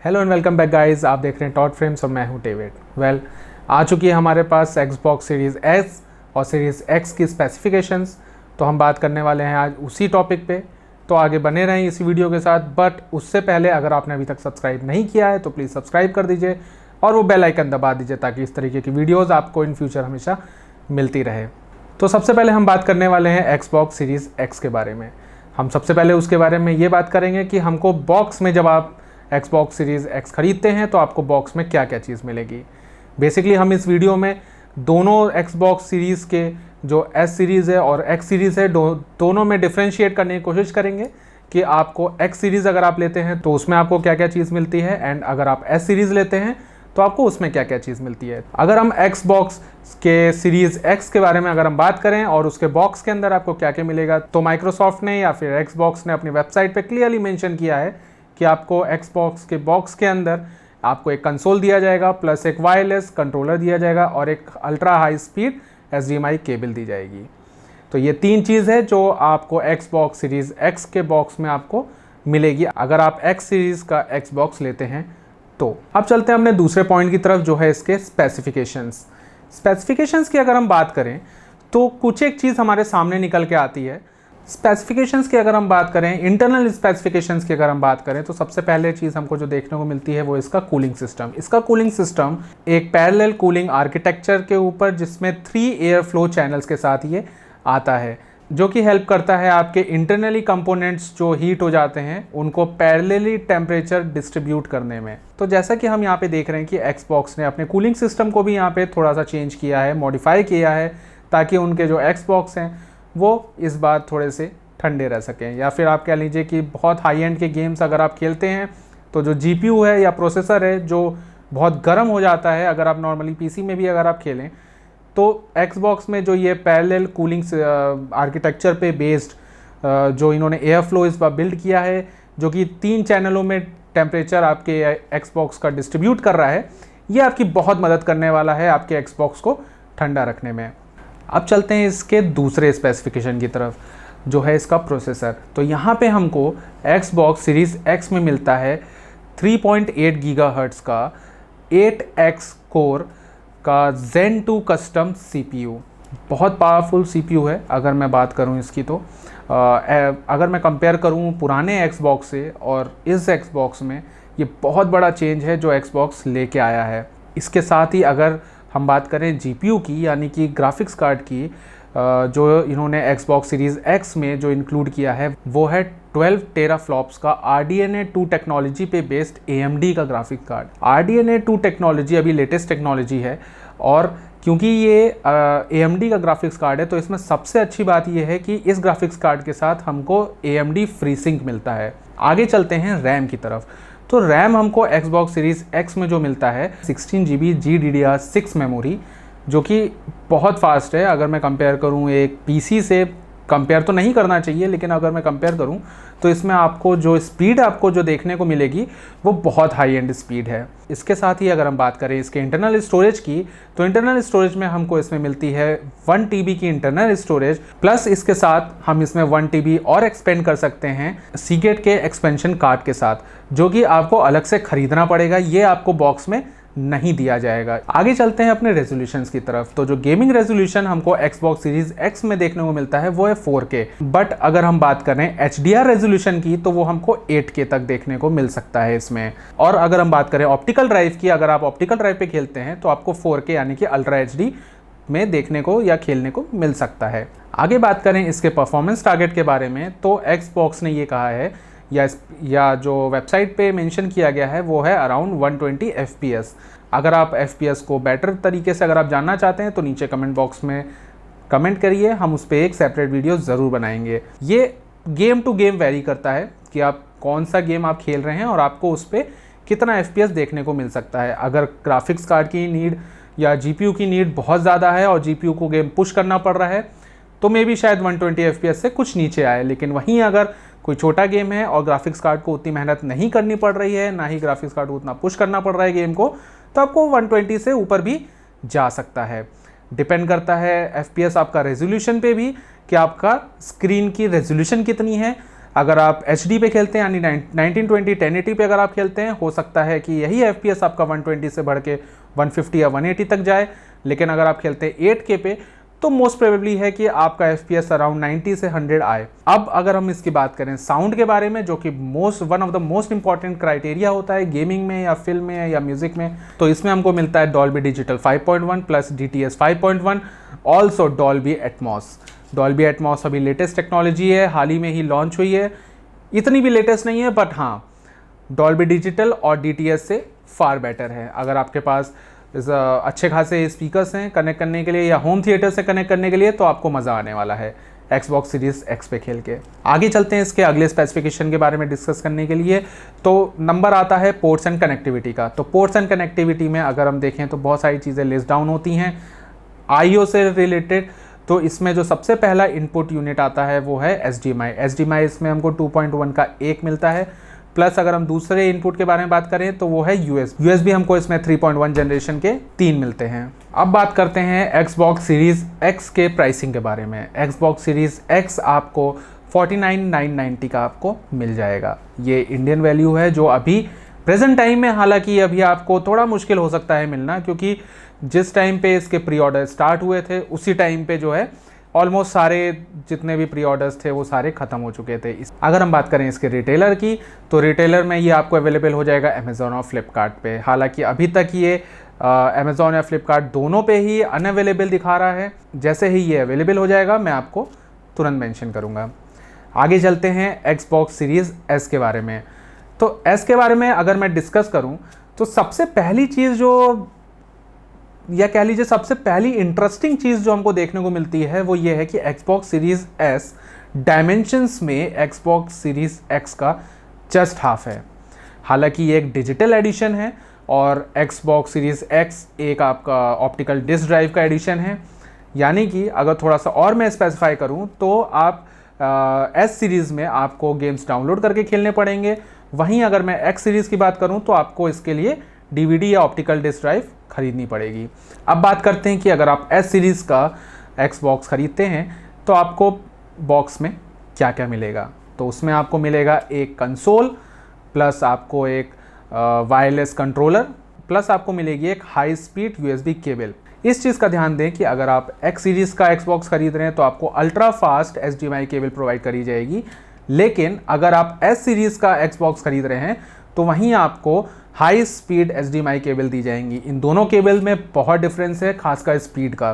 Hello and welcome back guys, आप देख रहे हैं टॉट फ्रेम्स और मैं हूं डेविड। आ चुकी है हमारे पास Xbox सीरीज़ S और सीरीज़ X की स्पेसिफिकेशंस। तो हम बात करने वाले हैं आज उसी टॉपिक पे। तो आगे बने रहें इसी वीडियो के साथ, बट उससे पहले अगर आपने अभी तक सब्सक्राइब नहीं किया है तो प्लीज़ सब्सक्राइब कर दीजिए और वो बेल आइकन दबा दीजिए ताकि इस तरीके की वीडियोज़ आपको इन फ्यूचर हमेशा मिलती रहे। तो सबसे पहले हम बात करने वाले हैं Xbox सीरीज़ X के बारे में। हम सबसे पहले उसके बारे में ये बात करेंगे कि हमको बॉक्स में जब आप Xbox सीरीज़ X खरीदते हैं तो आपको बॉक्स में क्या क्या चीज़ मिलेगी। बेसिकली हम इस वीडियो में दोनों Xbox सीरीज़ के जो S सीरीज़ है और X सीरीज़ है दोनों में डिफ्रेंशिएट करने की कोशिश करेंगे कि आपको X सीरीज़ अगर आप लेते हैं तो उसमें आपको क्या क्या चीज़ मिलती है, एंड अगर आप S सीरीज़ लेते हैं तो आपको उसमें क्या क्या चीज़ मिलती है। अगर हम Xbox के सीरीज़ X के बारे में अगर हम बात करें और उसके बॉक्स के अंदर आपको क्या क्या मिलेगा, तो माइक्रोसॉफ्ट ने या फिर Xbox ने अपनी वेबसाइट पे क्लियरली मेंशन किया है कि आपको Xbox के बॉक्स के अंदर आपको एक कंसोल दिया जाएगा, प्लस एक वायरलेस कंट्रोलर दिया जाएगा और एक ultra high speed HDMI cable दी जाएगी। तो ये तीन चीज़ है जो आपको Xbox सीरीज़ X के बॉक्स में आपको मिलेगी अगर आप X सीरीज़ का Xbox लेते हैं। तो अब चलते हैं अपने दूसरे पॉइंट की तरफ, जो है इसके स्पेसिफिकेशंस की अगर हम बात करें तो कुछ एक चीज़ हमारे सामने निकल के आती है। स्पेसिफिकेशंस की अगर हम बात करें, इंटरनल स्पेसिफिकेशंस की अगर हम बात करें, तो सबसे पहले चीज़ हमको जो देखने को मिलती है वो इसका कूलिंग सिस्टम। इसका कूलिंग सिस्टम एक पैरेलल कूलिंग आर्किटेक्चर के ऊपर, जिसमें 3 एयर फ्लो चैनल्स के साथ ये आता है, जो कि हेल्प करता है आपके इंटरनली कंपोनेंट्स जो हीट हो जाते हैं उनको पैरेलली टेम्परेचर डिस्ट्रीब्यूट करने में। तो जैसा कि हम यहाँ पे देख रहे हैं कि Xbox ने अपने कूलिंग सिस्टम को भी यहाँ पे थोड़ा सा चेंज किया है, मॉडिफाई किया है, ताकि उनके जो Xbox हैं वो इस बार थोड़े से ठंडे रह सकें। या फिर आप कह लीजिए कि बहुत हाई एंड के गेम्स अगर आप खेलते हैं तो जो GPU है या प्रोसेसर है जो बहुत गर्म हो जाता है, अगर आप नॉर्मली PC में भी अगर आप खेलें, तो Xbox में जो ये पैरेलल कूलिंग आर्किटेक्चर पे बेस्ड जो इन्होंने एयर फ्लो इस बार बिल्ड किया है, जो कि 3 चैनलों में टेम्परेचर आपके Xbox का डिस्ट्रीब्यूट कर रहा है, ये आपकी बहुत मदद करने वाला है आपके Xbox को ठंडा रखने में। अब चलते हैं इसके दूसरे स्पेसिफिकेशन की तरफ, जो है इसका प्रोसेसर। तो यहाँ पे हमको Xbox सीरीज़ X में मिलता है 3.8 गीगाहर्ट्ज़ का 8X कोर का Zen 2 कस्टम CPU। बहुत पावरफुल CPU है अगर मैं बात करूँ इसकी। तो अगर मैं कंपेयर करूँ पुराने Xbox से और इस Xbox में, ये बहुत बड़ा चेंज है जो Xbox लेके आया है। इसके साथ ही अगर हम बात करें GPU की, यानी कि ग्राफिक्स कार्ड की, जो इन्होंने Xbox सीरीज़ X में जो इंक्लूड किया है वो है 12 टेराफ्लॉप्स का RDNA 2 टेक्नोलॉजी पे बेस्ड AMD का ग्राफिक्स कार्ड। RDNA 2 टेक्नोलॉजी अभी लेटेस्ट टेक्नोलॉजी है, और क्योंकि ये AMD का ग्राफिक्स कार्ड है तो इसमें सबसे अच्छी बात ये है कि इस ग्राफिक्स कार्ड के साथ हमको AMD FreeSync मिलता है। आगे चलते हैं रैम की तरफ। तो रैम हमको Xbox सीरीज़ X में जो मिलता है 16GB GDDR6 मेमोरी, जो कि बहुत फास्ट है। अगर मैं कंपेयर करूँ एक PC से, कंपेयर तो नहीं करना चाहिए लेकिन अगर मैं कंपेयर करूँ तो इसमें आपको जो स्पीड आपको जो देखने को मिलेगी वो बहुत हाई एंड स्पीड है। इसके साथ ही अगर हम बात करें इसके इंटरनल स्टोरेज की, तो इंटरनल स्टोरेज में हमको इसमें मिलती है 1 TB की इंटरनल स्टोरेज, प्लस इसके साथ हम इसमें 1 TB और एक्सपेंड कर सकते हैं सीगेट के एक्सपेंशन कार्ड के साथ, जो कि आपको अलग से खरीदना पड़ेगा, ये आपको बॉक्स में नहीं दिया जाएगा। आगे चलते हैं अपने रेजोल्यूशंस की तरफ। तो जो गेमिंग रेजोल्यूशन हमको Xbox सीरीज X में देखने को मिलता है वो है 4K, बट अगर हम बात करें HDR रेजोल्यूशन की तो वो हमको 8K तक देखने को मिल सकता है इसमें। और अगर हम बात करें ऑप्टिकल ड्राइव की, अगर आप ऑप्टिकल ड्राइव पे खेलते हैं तो आपको 4K यानी कि अल्ट्रा HD में देखने को या खेलने को मिल सकता है। आगे बात करें इसके परफॉर्मेंस टारगेट के बारे में, तो Xbox ने ये कहा है या जो वेबसाइट पे मेंशन किया गया है वो है अराउंड 120 FPS। अगर आप FPS को बेटर तरीके से अगर आप जानना चाहते हैं तो नीचे कमेंट बॉक्स में कमेंट करिए, हम उस पर एक सेपरेट वीडियो ज़रूर बनाएंगे। ये गेम टू गेम वेरी करता है कि आप कौन सा गेम आप खेल रहे हैं और आपको उस पर कितना FPS देखने को मिल सकता है। अगर ग्राफिक्स कार्ड की नीड या GPU की नीड बहुत ज़्यादा है और GPU को गेम पुश करना पड़ रहा है तो मे बी शायद 120 FPS से कुछ नीचे आए। लेकिन वहीं अगर कोई छोटा गेम है और ग्राफिक्स कार्ड को उतनी मेहनत नहीं करनी पड़ रही है, ना ही ग्राफिक्स कार्ड को उतना पुश करना पड़ रहा है गेम को, तो आपको 120 से ऊपर भी जा सकता है। डिपेंड करता है FPS आपका रेजोल्यूशन पे भी कि आपका स्क्रीन की रेजोल्यूशन कितनी है। अगर आप HD पे खेलते हैं यानी 1920 1080 पे अगर आप खेलते हैं, हो सकता है कि यही FPS आपका 120 से बढ़ के 150 या 180 तक जाए। लेकिन अगर आप खेलते हैं 8K पे तो मोस्ट प्रोबेबली है कि आपका FPS अराउंड 90 से 100 आए। अब अगर हम इसकी बात करें साउंड के बारे में, जो कि one of the most important criteria होता है गेमिंग में या फिल्म में या म्यूजिक में, तो इसमें हमको मिलता है Dolby digital 5.1 plus DTS 5.1, also Dolby Atmos. Dolby Atmos अभी लेटेस्ट टेक्नोलॉजी है, हाल ही में ही लॉन्च हुई है, इतनी भी लेटेस्ट नहीं है, बट हाँ डॉल्बी डिजिटल और DTS से फार बेटर है। अगर आपके पास अच्छे खासे स्पीकर्स हैं कनेक्ट करने के लिए या होम थिएटर से कनेक्ट करने के लिए, तो आपको मज़ा आने वाला है Xbox सीरीज़ X पे खेल के। आगे चलते हैं इसके अगले स्पेसिफिकेशन के बारे में डिस्कस करने के लिए। तो नंबर आता है पोर्ट्स एंड कनेक्टिविटी का। तो पोर्ट्स एंड कनेक्टिविटी में अगर हम देखें तो बहुत सारी चीज़ें लिस्ट डाउन होती हैं IO से रिलेटेड। तो इसमें जो सबसे पहला इनपुट यूनिट आता है वो है HDMI। इसमें हमको 2.1 का एक मिलता है, प्लस अगर हम दूसरे इनपुट के बारे में बात करें तो वो है USB हमको इसमें 3.1 जनरेशन के 3 मिलते हैं। अब बात करते हैं Xbox सीरीज़ X के प्राइसिंग के बारे में। Xbox सीरीज़ X आपको 49,990 का आपको मिल जाएगा। ये इंडियन वैल्यू है जो अभी प्रेजेंट टाइम में, हालांकि अभी आपको थोड़ा मुश्किल हो सकता है मिलना, क्योंकि जिस टाइम पे इसके प्री ऑर्डर स्टार्ट हुए थे उसी टाइम पे जो है ऑलमोस्ट सारे जितने भी प्री ऑर्डर्स थे वो सारे ख़त्म हो चुके थे। अगर हम बात करें इसके रिटेलर की, तो रिटेलर में ये आपको अवेलेबल हो जाएगा अमेज़ॉन और फ्लिपकार्ट पे। हालांकि अभी तक ये अमेज़ॉन या फ्लिपकार्ट दोनों पे ही अनअवेलेबल दिखा रहा है। जैसे ही ये अवेलेबल हो जाएगा मैं आपको तुरंत मेंशन करूँगा। आगे चलते हैं Xbox सीरीज़ S के बारे में। तो S के बारे में अगर मैं डिस्कस करूँ तो सबसे पहली चीज़ जो, या कह लीजिए सबसे पहली इंटरेस्टिंग चीज़ जो हमको देखने को मिलती है वो ये है कि Xbox सीरीज़ S डायमेंशंस में Xbox सीरीज़ X का जस्ट हाफ है। हालांकि ये एक डिजिटल एडिशन है और Xbox सीरीज़ X एक आपका ऑप्टिकल डिस्क ड्राइव का एडिशन है। यानी कि अगर थोड़ा सा और मैं स्पेसिफाई करूं तो आप S सीरीज़ में आपको गेम्स डाउनलोड करके खेलने पड़ेंगे, वहीं अगर मैं X सीरीज़ की बात करूं तो आपको इसके लिए DVD या ऑप्टिकल डिस्क ड्राइव खरीदनी पड़ेगी। अब बात करते हैं कि अगर आप S सीरीज़ का Xbox खरीदते हैं तो आपको बॉक्स में क्या क्या मिलेगा। तो उसमें आपको मिलेगा एक कंसोल, प्लस आपको एक वायरलेस कंट्रोलर, प्लस आपको मिलेगी एक हाई स्पीड USB केबल। इस चीज़ का ध्यान दें कि अगर आप X सीरीज़ का Xbox खरीद रहे हैं तो आपको ultra fast HDMI cable provide करी जाएगी, लेकिन अगर आप S सीरीज़ का Xbox खरीद रहे हैं तो वहीं आपको हाई स्पीड HDMI केबल दी जाएंगी। इन दोनों केबल में बहुत डिफरेंस है, खासकर स्पीड का,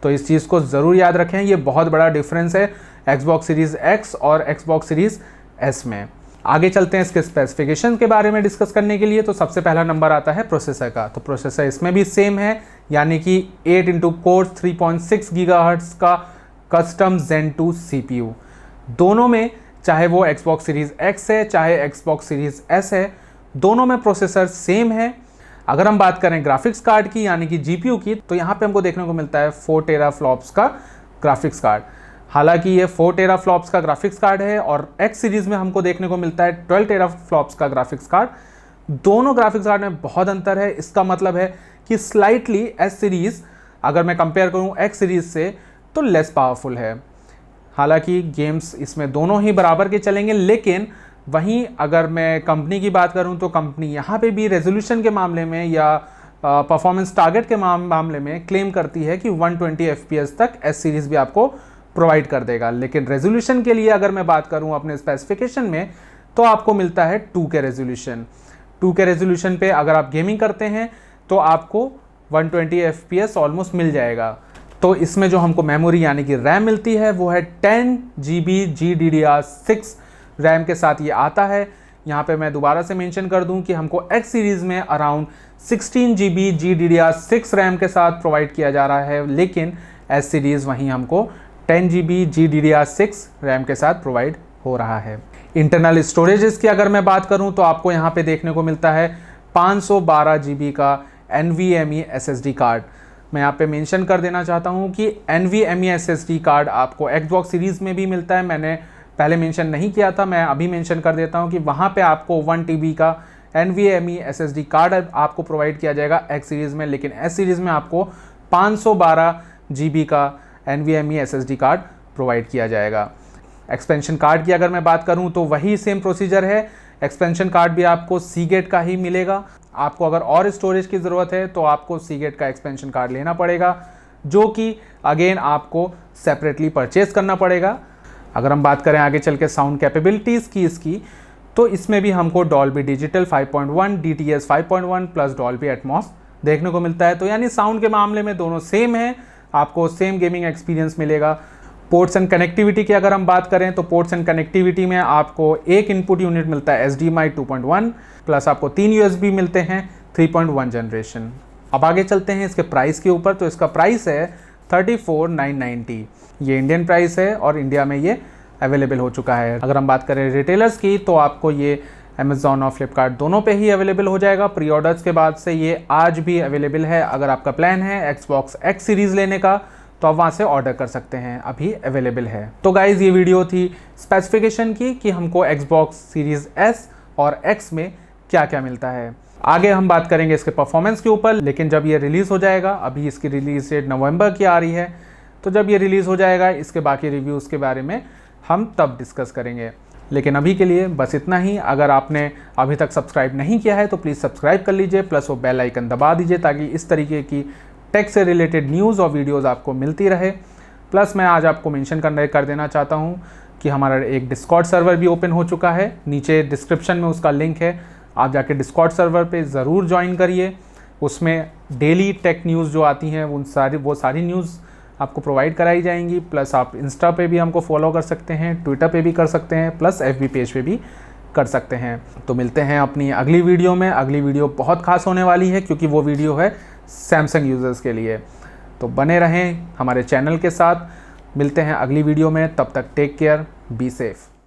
तो इस चीज़ को ज़रूर याद रखें। ये बहुत बड़ा डिफरेंस है Xbox सीरीज़ X और Xbox सीरीज़ S में। आगे चलते हैं इसके स्पेसिफिकेशन के बारे में डिस्कस करने के लिए। तो सबसे पहला नंबर आता है प्रोसेसर का। तो प्रोसेसर इसमें भी सेम है, यानी कि 8 कोर्स 3.6 GHz का कस्टम Zen 2 CPU। दोनों में, चाहे वो Xbox सीरीज़ X है चाहे Xbox सीरीज़ S है, दोनों में प्रोसेसर सेम है। अगर हम बात करें ग्राफिक्स कार्ड की यानी कि GPU की, तो यहाँ पे हमको देखने को मिलता है 4 टेराफ्लॉप्स का ग्राफिक्स कार्ड। हालांकि ये 4 टेराफ्लॉप्स का ग्राफिक्स कार्ड है और X सीरीज़ में हमको देखने को मिलता है 12 टेराफ्लॉप्स का ग्राफिक्स कार्ड। दोनों ग्राफिक्स कार्ड में बहुत अंतर है। इसका मतलब है कि स्लाइटली S सीरीज़ अगर मैं कंपेयर करूँ X सीरीज़ से तो लेस पावरफुल है। हालांकि गेम्स इसमें दोनों ही बराबर के चलेंगे, लेकिन वहीं अगर मैं कंपनी की बात करूं तो कंपनी यहाँ पे भी रेजोल्यूशन के मामले में या परफॉर्मेंस टारगेट के मामले में क्लेम करती है कि 120 FPS तक S सीरीज़ भी आपको प्रोवाइड कर देगा। लेकिन रेजोल्यूशन के लिए अगर मैं बात करूं अपने स्पेसिफिकेशन में तो आपको मिलता है 2K रेजोल्यूशन। 2K रेजोल्यूशन पे अगर आप गेमिंग करते हैं तो आपको 120 FPS ऑलमोस्ट मिल जाएगा। तो इसमें जो हमको मेमोरी यानी कि रैम मिलती है वो है 10 GB GDDR6 रैम के साथ ये आता है। यहाँ पे मैं दोबारा से मेंशन कर दूं कि हमको X सीरीज़ में अराउंड 16 GB GDDR6 रैम के साथ प्रोवाइड किया जा रहा है, लेकिन S सीरीज़ वहीं हमको 10 GB GDDR6 रैम के साथ प्रोवाइड हो रहा है। इंटरनल स्टोरेजेस की अगर मैं बात करूं तो आपको यहाँ पे देखने को मिलता है 512 GB का NVMe SSD कार्ड। मैं यहाँ पे मेंशन कर देना चाहता हूँ कि NVMe SSD कार्ड आपको Xbox सीरीज़ में भी मिलता है। मैंने पहले मेंशन नहीं किया था, मैं अभी मेंशन कर देता हूँ कि वहाँ पे आपको 1 TB का NVMe SSD कार्ड आपको प्रोवाइड किया जाएगा X सीरीज़ में, लेकिन S सीरीज़ में आपको 512 GB का NVMe SSD कार्ड प्रोवाइड किया जाएगा। एक्सपेंशन कार्ड की अगर मैं बात करूं तो वही सेम प्रोसीजर है, एक्सपेंशन कार्ड भी आपको सीगेट का ही मिलेगा। आपको अगर और स्टोरेज की ज़रूरत है तो आपको सीगेट का एक्सपेंशन कार्ड लेना पड़ेगा, जो कि अगेन आपको सेपरेटली परचेज करना पड़ेगा। अगर हम बात करें आगे चल के साउंड कैपेबिलिटीज़ की इसकी, तो इसमें भी हमको Dolby digital 5.1, DTS 5.1 plus Dolby Atmos देखने को मिलता है। तो यानी साउंड के मामले में दोनों सेम है, आपको सेम गेमिंग एक्सपीरियंस मिलेगा। पोर्ट्स एंड कनेक्टिविटी की अगर हम बात करें तो पोर्ट्स एंड कनेक्टिविटी में आपको एक इनपुट यूनिट मिलता है HDMI 2.1 प्लस आपको 3 USB मिलते हैं 3.1 जनरेशन। अब आगे चलते हैं इसके प्राइस के ऊपर। तो इसका प्राइस है 34,990, ये इंडियन प्राइस है और इंडिया में ये अवेलेबल हो चुका है। अगर हम बात करें रिटेलर्स की तो आपको ये अमेज़ॉन और फ्लिपकार्ट दोनों पे ही अवेलेबल हो जाएगा। प्री ऑर्डर्स के बाद से ये आज भी अवेलेबल है। अगर आपका प्लान है Xbox X सीरीज़ लेने का तो आप वहाँ से ऑर्डर कर सकते हैं, अभी अवेलेबल है। तो गाइज़ ये वीडियो थी स्पेसिफिकेशन की कि हमको Xbox सीरीज़ S और X में क्या क्या मिलता है। आगे हम बात करेंगे इसके परफॉर्मेंस के ऊपर, लेकिन जब ये रिलीज़ हो जाएगा, अभी इसकी रिलीज़ डेट नवंबर की आ रही है, तो जब ये रिलीज़ हो जाएगा इसके बाकी रिव्यूज़ के बारे में हम तब डिस्कस करेंगे। लेकिन अभी के लिए बस इतना ही। अगर आपने अभी तक सब्सक्राइब नहीं किया है तो प्लीज़ सब्सक्राइब कर लीजिए, प्लस वो बेल आइकन दबा दीजिए ताकि इस तरीके की टेक से रिलेटेड न्यूज़ और वीडियोस आपको मिलती रहे। प्लस मैं आज आपको मेंशन कर देना चाहता हूँ कि हमारा एक डिस्कॉर्ड सर्वर भी ओपन हो चुका है। नीचे डिस्क्रिप्शन में उसका लिंक है, आप जाके डिस्कॉर्ड सर्वर पे ज़रूर ज्वाइन करिए। उसमें डेली टेक न्यूज़ जो आती हैं वो सारी न्यूज़ आपको प्रोवाइड कराई जाएंगी। प्लस आप इंस्टा पे भी हमको फॉलो कर सकते हैं, ट्विटर पे भी कर सकते हैं, प्लस FB पेज पे भी कर सकते हैं। तो मिलते हैं अपनी अगली वीडियो में। अगली वीडियो बहुत खास होने वाली है क्योंकि वो वीडियो है सैमसंग यूज़र्स के लिए। तो बने रहें हमारे चैनल के साथ। मिलते हैं अगली वीडियो में, तब तक टेक केयर, बी सेफ।